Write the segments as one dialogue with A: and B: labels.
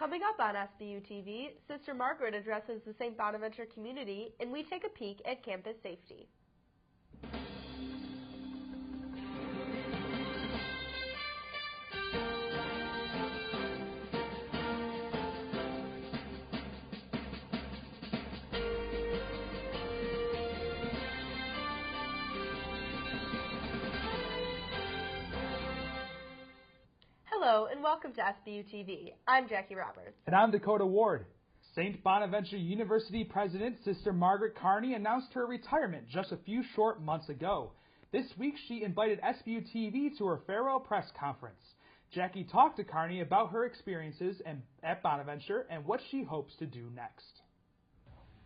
A: Coming up on SBU TV, Sister Margaret addresses the St. Bonaventure community, and we take a peek at campus safety. Hello and welcome to SBU TV. I'm Jackie Roberts.
B: And I'm Dakota Ward. St. Bonaventure University President Sister Margaret Carney announced her retirement just a few short months ago. This week she invited SBU TV to her farewell press conference. Jackie talked to Carney about her experiences at Bonaventure and what she hopes to do next.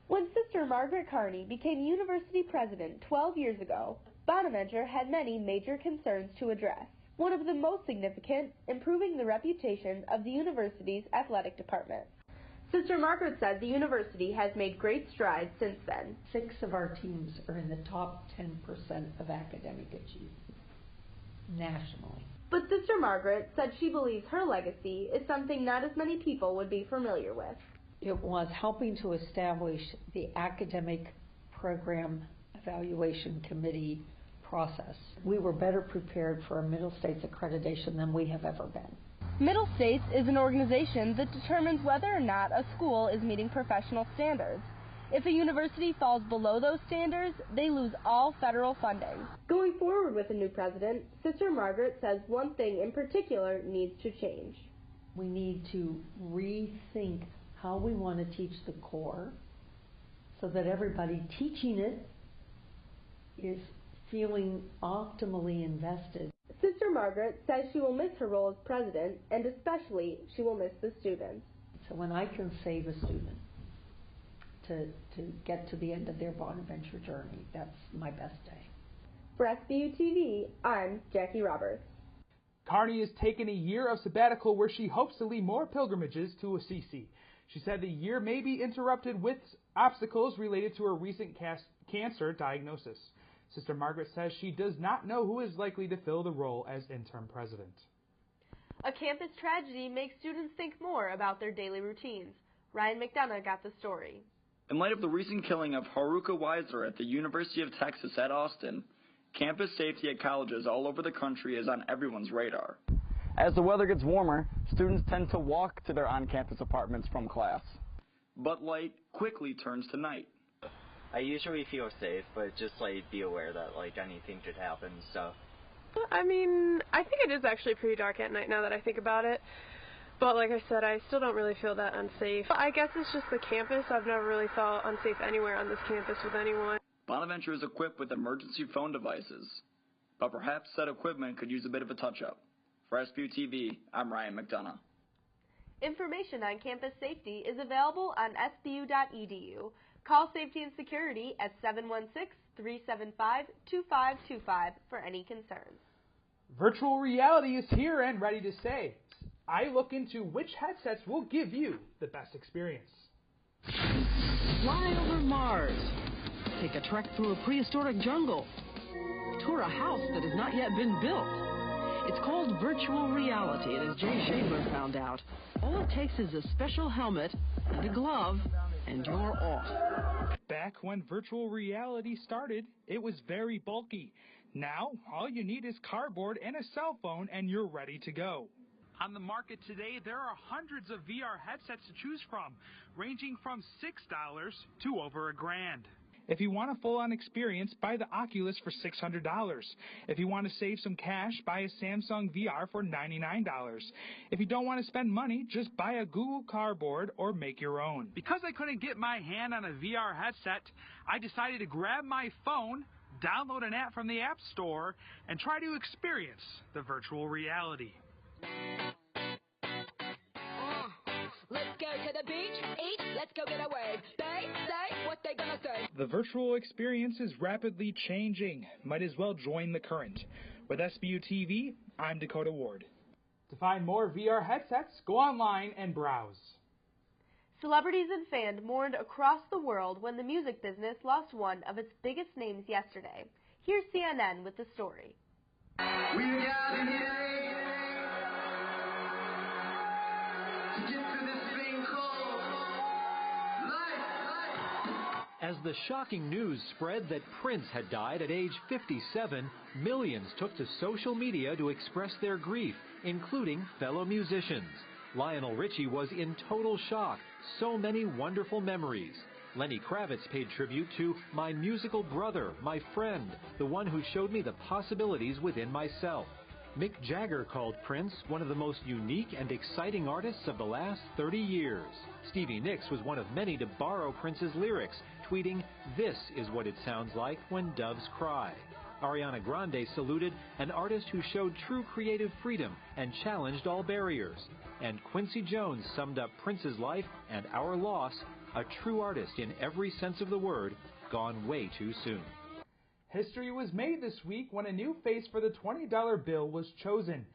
A: When Sister Margaret Carney became university president 12 years ago, Bonaventure had many major concerns to address. One of the most significant, improving the reputation of the university's athletic department. Sister Margaret said the university has made great strides since then.
C: 6 of our teams are in the top 10% of academic achievement nationally.
A: But Sister Margaret said she believes her legacy is something not as many people would be familiar with.
C: It was helping to establish the academic program evaluation committee process. We were better prepared for a Middle States accreditation than we have ever been.
A: Middle States is an organization that determines whether or not a school is meeting professional standards. If a university falls below those standards, they lose all federal funding. Going forward with a new president, Sister Margaret says one thing in particular needs to change.
C: We need to rethink how we want to teach the core so that everybody teaching it is feeling optimally invested.
A: Sister Margaret says she will miss her role as president, and especially she will miss the students.
C: So when I can save a student to get to the end of their Bonaventure journey, that's my best day.
A: For SBU TV, I'm Jackie Roberts.
B: Carney has taken a year of sabbatical where she hopes to lead more pilgrimages to Assisi. She said the year may be interrupted with obstacles related to her recent cancer diagnosis. Sister Margaret says she does not know who is likely to fill the role as interim president.
A: A campus tragedy makes students think more about their daily routines. Ryan McDonough got the story.
D: In light of the recent killing of Haruka Weiser at the University of Texas at Austin, campus safety at colleges all over the country is on everyone's radar.
E: As the weather gets warmer, students tend to walk to their on-campus apartments from class.
D: But light quickly turns to night.
F: I usually feel safe, but just, be aware that, anything could happen, so.
G: I mean, I think it is actually pretty dark at night now that I think about it. But like I said, I still don't really feel that unsafe. I guess it's just the campus. I've never really felt unsafe anywhere on this campus with anyone.
D: Bonaventure is equipped with emergency phone devices, but perhaps said equipment could use a bit of a touch-up. For SBU TV, I'm Ryan McDonough.
A: Information on campus safety is available on sbu.edu. Call Safety and Security at 716-375-2525 for any concerns.
B: Virtual reality is here and ready to stay. I look into which headsets will give you the best experience.
H: Fly over Mars. Take a trek through a prehistoric jungle. Tour a house that has not yet been built. It's called virtual reality, and as Jay Schaedler found out, all it takes is a special helmet and a glove, and you're off.
B: Back when virtual reality started, it was very bulky. Now, all you need is cardboard and a cell phone, and you're ready to go. On the market today, there are hundreds of VR headsets to choose from, ranging from $6 to over $1,000. If you want a full-on experience, buy the Oculus for $600. If you want to save some cash, buy a Samsung VR for $99. If you don't want to spend money, just buy a Google Cardboard or make your own. Because I couldn't get my hand on a VR headset, I decided to grab my phone, download an app from the App Store, and try to experience the virtual reality.
I: Let's go to the beach, eat, let's go get a wave. They say what they gonna say.
B: The virtual experience is rapidly changing. Might as well join the current. With SBU TV, I'm Dakota Ward. To find more VR headsets, go online and browse.
A: Celebrities and fans mourned across the world when the music business lost one of its biggest names yesterday. Here's CNN with the story.
J: We're gathered here to get through this As the shocking news spread that Prince had died at age 57, millions took to social media to express their grief, including fellow musicians. Lionel Richie was in total shock. So many wonderful memories. Lenny Kravitz paid tribute to my musical brother, my friend, the one who showed me the possibilities within myself. Mick Jagger called Prince one of the most unique and exciting artists of the last 30 years. Stevie Nicks was one of many to borrow Prince's lyrics, tweeting, "This is what it sounds like when doves cry." Ariana Grande saluted an artist who showed true creative freedom and challenged all barriers. And Quincy Jones summed up Prince's life and our loss, a true artist in every sense of the word, gone way too soon.
B: History was made this week when a new face for the $20 bill was chosen.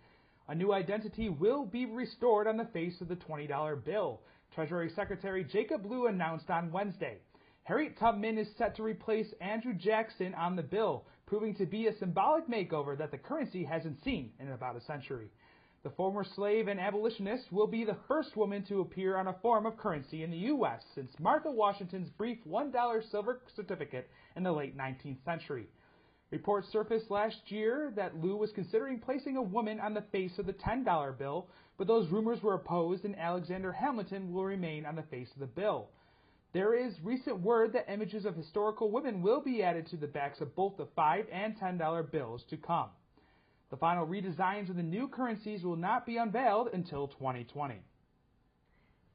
B: A new identity will be restored on the face of the $20 bill, Treasury Secretary Jacob Lew announced on Wednesday. Harriet Tubman is set to replace Andrew Jackson on the bill, proving to be a symbolic makeover that the currency hasn't seen in about a century. The former slave and abolitionist will be the first woman to appear on a form of currency in the U.S. since Martha Washington's brief $1 silver certificate in the late 19th century. Reports surfaced last year that Lew was considering placing a woman on the face of the $10 bill, but those rumors were opposed and Alexander Hamilton will remain on the face of the bill. There is recent word that images of historical women will be added to the backs of both the $5 and $10 bills to come. The final redesigns of the new currencies will not be unveiled until 2020.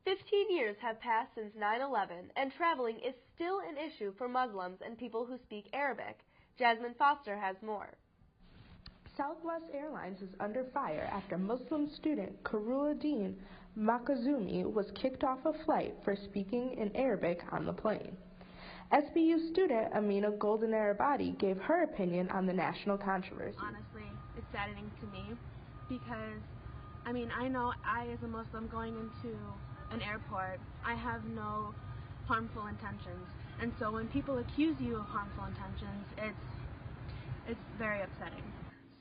A: 15 years have passed since 9/11, and traveling is still an issue for Muslims and people who speak Arabic. Jasmine Foster has more.
K: Southwest Airlines is under fire after Muslim student Karuddin Makhzoomi was kicked off a flight for speaking in Arabic on the plane. SBU student Amina Golden-Arabaty gave her opinion on the national controversy.
L: Honestly, it's saddening to me because, I know I, as a Muslim going into an airport, I have no harmful intentions. And so when people accuse you of harmful intentions, it's very upsetting.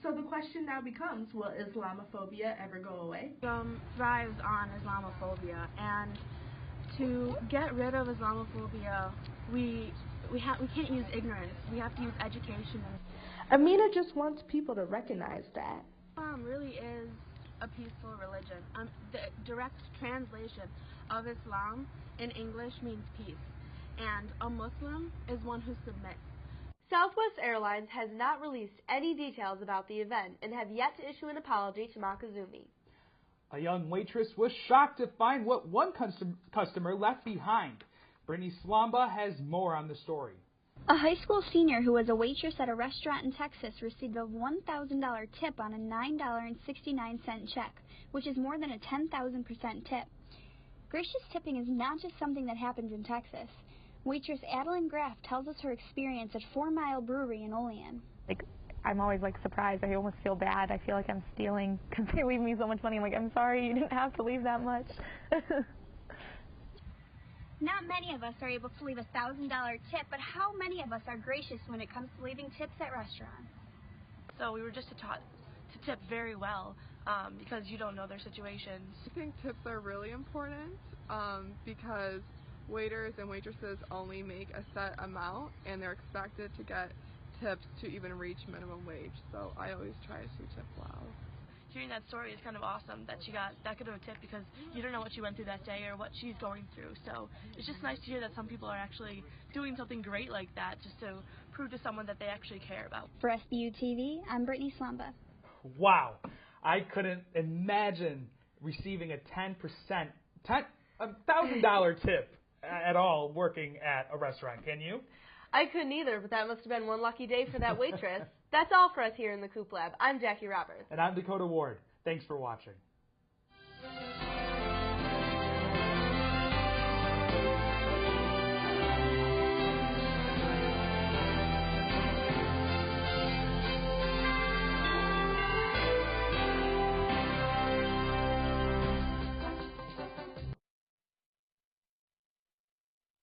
K: So the question now becomes, will Islamophobia ever go away?
L: Thrives on Islamophobia, and to get rid of Islamophobia, we can't use ignorance. We have to use education.
K: Amina just wants people to recognize that.
L: Islam really is a peaceful religion. The direct translation of Islam in English means peace, and a Muslim is one who submits.
A: Southwest Airlines has not released any details about the event and have yet to issue an apology to Makhzoomi.
B: A young waitress was shocked to find what one customer left behind. Brittany Slomba has more on the story.
M: A high school senior who was a waitress at a restaurant in Texas received a $1,000 tip on a $9.69 check, which is more than a 10,000% tip. Gracious tipping is not just something that happens in Texas. Waitress Adelyn Graf tells us her experience at 4 Mile Brewery in Olean.
N: I'm always surprised. I almost feel bad. I feel like I'm stealing because they leave me so much money. I'm sorry, you didn't have to leave that much.
M: Not many of us are able to leave a $1,000 tip, but how many of us are gracious when it comes to leaving tips at restaurants?
O: So we were just taught to tip very well because you don't know their situations.
P: I think tips are really important because waiters and waitresses only make a set amount and they're expected to get tips to even reach minimum wage. So I always try to tip well.
O: Hearing that story is kind of awesome that she got that good of a tip because you don't know what she went through that day or what she's going through. So it's just nice to hear that some people are actually doing something great like that just to prove to someone that they actually care about.
M: For SBU TV, I'm Brittany Slomba.
B: Wow. I couldn't imagine receiving a $1,000 tip at all working at a restaurant. Can you?
A: I couldn't either, but that must have been one lucky day for that waitress. That's all for us here in the Coop Lab. I'm Jackie Roberts.
B: And I'm Dakota Ward. Thanks for watching.